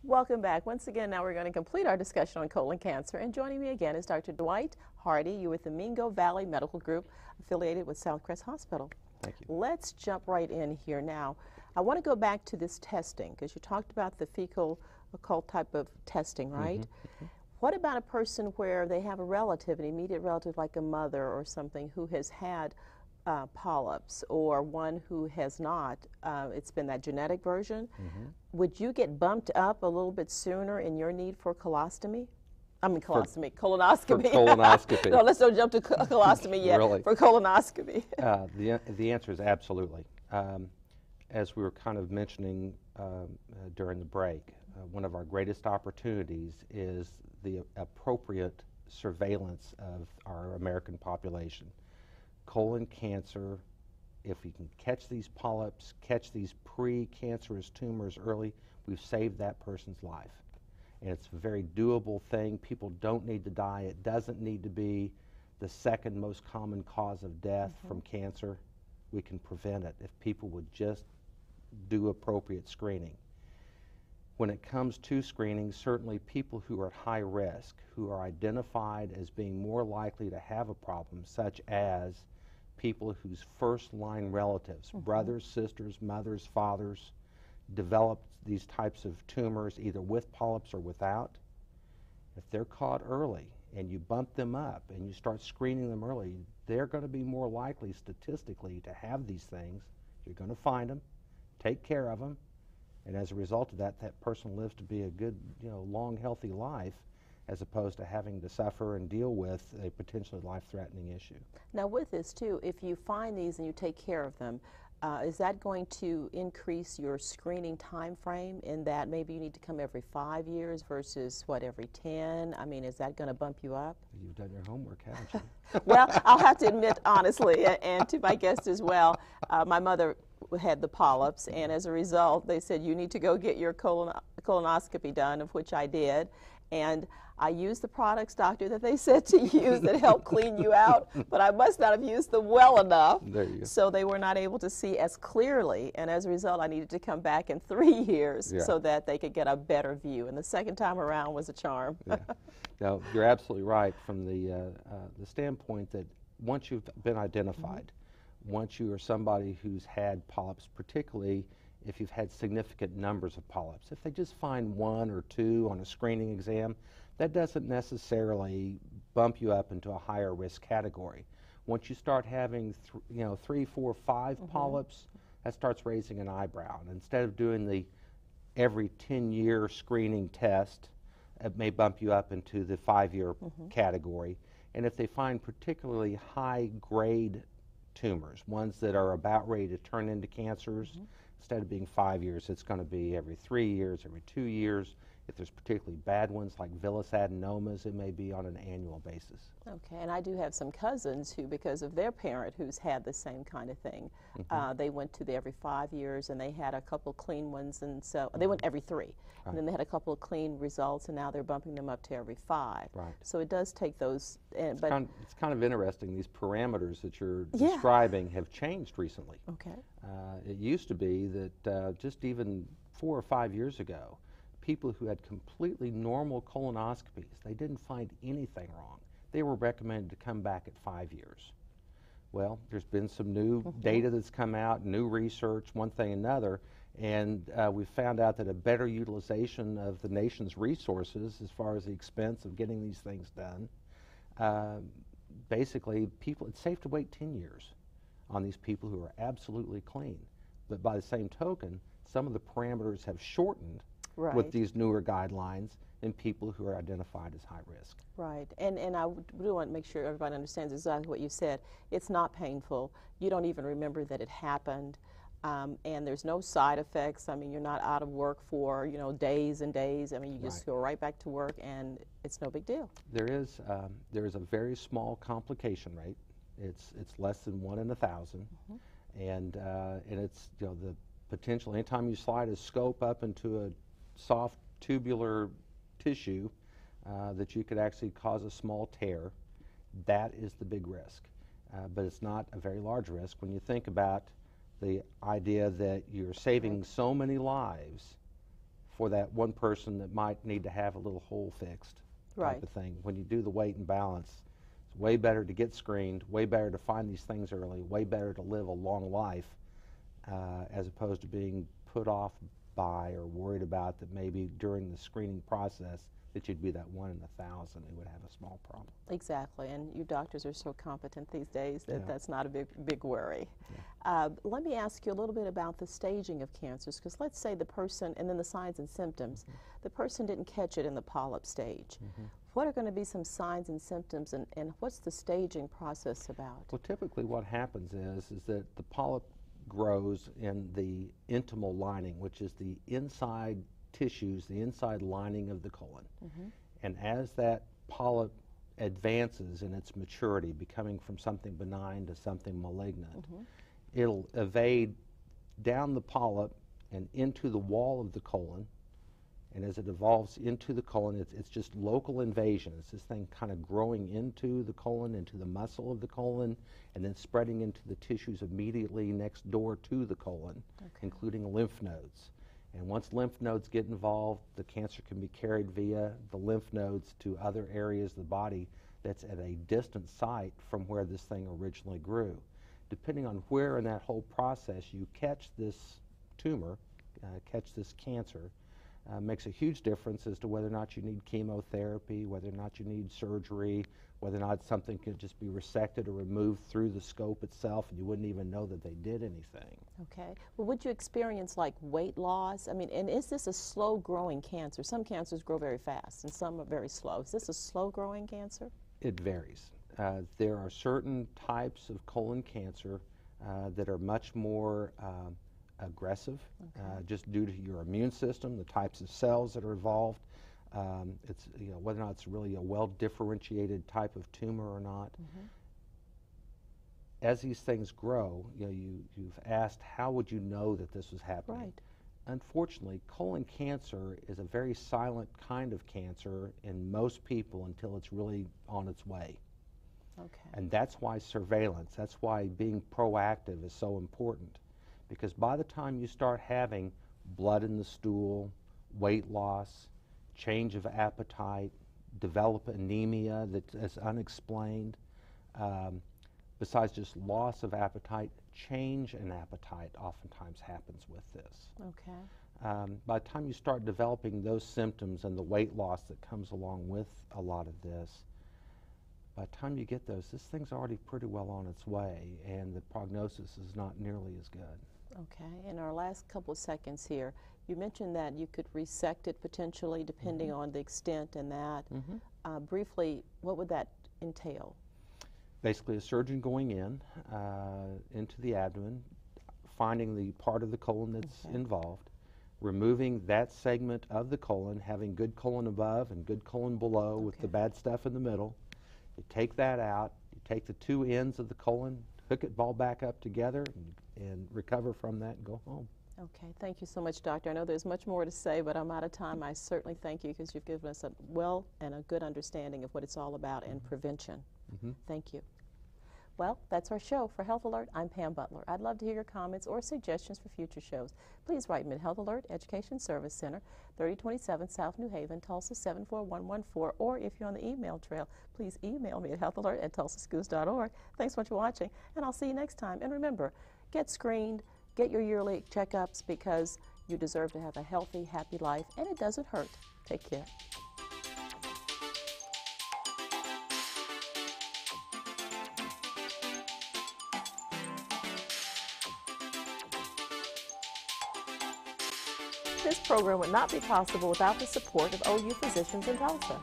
Welcome back. Once again, now we're going to complete our discussion on colon cancer. And joining me again is Dr. Dwight Hardy. You're with the Mingo Valley Medical Group, affiliated with Southcrest Hospital. Thank you. Let's jump right in here now. I want to go back to this testing because you talked about the fecal occult type of testing, right? What about a person where they have a relative, an immediate relative like a mother or something who has had polyps, or one who has not? It's been that genetic version. Would you get bumped up a little bit sooner in your need for colostomy? I mean, colostomy, colonoscopy. For colonoscopy. No, let's don't jump to colostomy yet. Really? For colonoscopy. The answer is absolutely. As we were kind of mentioning during the break, one of our greatest opportunities is the appropriate surveillance of our American population. Colon cancer, if we can catch these polyps, catch these pre-cancerous tumors early, we've saved that person's life. And it's a very doable thing. People don't need to die. It doesn't need to be the second most common cause of death from cancer. We can prevent it if people would just do appropriate screening. When it comes to screening, certainly people who are at high risk, who are identified as being more likely to have a problem, such as people whose first-line relatives, brothers, sisters, mothers, fathers, developed these types of tumors either with polyps or without, if they're caught early and you bump them up and you start screening them early, they're going to be more likely statistically to have these things. You're going to find them, take care of them, and as a result of that, that person lives to be a good, long, healthy life, as opposed to having to suffer and deal with a potentially life-threatening issue. Now with this too, if you find these and you take care of them, is that going to increase your screening time frame in that maybe you need to come every 5 years versus, what, every 10? I mean, is that going to bump you up? You've done your homework, haven't you? Well, I'll have to admit honestly, and to my guest as well, my mother had the polyps, and as a result, they said, you need to go get your colonoscopy done, of which I did. And I used the products, doctor, that they said to use that help clean you out, but I must not have used them well enough. There you go. So they were not able to see as clearly, and as a result, I needed to come back in 3 years so that they could get a better view. And the second time around was a charm. No, you're absolutely right from the standpoint that once you've been identified, once you are somebody who's had polyps, particularly if you've had significant numbers of polyps. If they just find 1 or 2 on a screening exam, that doesn't necessarily bump you up into a higher risk category. Once you start having 3, 4, 5 polyps, that starts raising an eyebrow. And instead of doing the every 10-year screening test, it may bump you up into the 5-year category. And if they find particularly high-grade tumors, ones that are about ready to turn into cancers, instead of being 5 years, it's going to be every 3 years, every 2 years. If there's particularly bad ones like villus adenomas, it may be on an annual basis. Okay, and I do have some cousins who, because of their parent who's had the same kind of thing, they went to the every 5 years, and they had a couple clean ones, and so they went every 3. And then they had a couple of clean results, and now they're bumping them up to every 5. Right. So it does take those. It's kind of interesting. These parameters that you're describing have changed recently. Okay. It used to be that just even 4 or 5 years ago, people who had completely normal colonoscopies, they didn't find anything wrong. They were recommended to come back at 5 years. Well, there's been some new data that's come out, new research, one thing and another, and we've found out that a better utilization of the nation's resources as far as the expense of getting these things done, basically it's safe to wait 10 years on these people who are absolutely clean. But by the same token, some of the parameters have shortened with these newer guidelines in people who are identified as high risk. Right, and I do want to make sure everybody understands exactly what you said. It's not painful. You don't even remember that it happened, and there's no side effects. I mean, you're not out of work for days and days. I mean, you just go right back to work, and it's no big deal. There is a very small complication rate. It's less than 1 in 1,000, and it's the potential. Anytime you slide a scope up into a soft tubular tissue, that you could actually cause a small tear, that is the big risk. But it's not a very large risk when you think about the idea that you're saving so many lives for that one person that might need to have a little hole fixed type Right. of thing. When you do the weight and balance, it's way better to get screened, way better to find these things early, way better to live a long life as opposed to being put off by or worried about that maybe during the screening process that you'd be that 1 in 1,000 who would have a small problem. Exactly, and you doctors are so competent these days that Yeah. that's not a big worry. Yeah. Let me ask you a little bit about the staging of cancers, because let's say the person, and then the signs and symptoms, the person didn't catch it in the polyp stage. What are going to be some signs and symptoms, and what's the staging process about? Well, typically what happens is that the polyp grows in the intimal lining, which is the inside tissues, the inside lining of the colon. And as that polyp advances in its maturity, becoming from something benign to something malignant, it'll evade down the polyp and into the wall of the colon. And as it evolves into the colon, it's just local invasion. It's this thing kind of growing into the colon, into the muscle of the colon, and then spreading into the tissues immediately next door to the colon, including lymph nodes. And once lymph nodes get involved, the cancer can be carried via the lymph nodes to other areas of the body that's at a distant site from where this thing originally grew. Depending on where in that whole process you catch this tumor, catch this cancer, makes a huge difference as to whether or not you need chemotherapy, whether or not you need surgery, whether or not something can just be resected or removed through the scope itself and you wouldn't even know that they did anything. Okay. Well, would you experience like weight loss? I mean, and is this a slow-growing cancer? Some cancers grow very fast and some are very slow. Is this a slow-growing cancer? It varies. There are certain types of colon cancer that are much more aggressive, just due to your immune system, the types of cells that are involved. It's whether or not it's really a well-differentiated type of tumor or not. As these things grow, you've asked how would you know that this was happening? Right. Unfortunately, colon cancer is a very silent kind of cancer in most people until it's really on its way. Okay. And that's why surveillance, that's why being proactive is so important. Because by the time you start having blood in the stool, weight loss, change of appetite, develop anemia that is unexplained, besides just loss of appetite, change in appetite oftentimes happens with this. Okay. By the time you start developing those symptoms and the weight loss that comes along with a lot of this, by the time you get those, this thing's already pretty well on its way, and the prognosis is not nearly as good. Okay. In our last couple of seconds here, you mentioned that you could resect it potentially depending on the extent and that. Briefly, what would that entail? Basically, a surgeon going in into the abdomen, finding the part of the colon that's involved, removing that segment of the colon, having good colon above and good colon below with the bad stuff in the middle. You take that out, you take the two ends of the colon, hook it all back up together and recover from that and go home. Okay, thank you so much, Doctor. I know there's much more to say, but I'm out of time. I certainly thank you because you've given us a well and a good understanding of what it's all about and prevention. Thank you. Well, that's our show. For Health Alert, I'm Pam Butler. I'd love to hear your comments or suggestions for future shows. Please write me at Health Alert Education Service Center, 3027 South New Haven, Tulsa 74114, or if you're on the email trail, please email me at healthalert@tulsaschools.org. Thanks so much for watching, and I'll see you next time. And remember, get screened, get your yearly checkups because you deserve to have a healthy, happy life, and it doesn't hurt. Take care. This program would not be possible without the support of OU Physicians in Tulsa.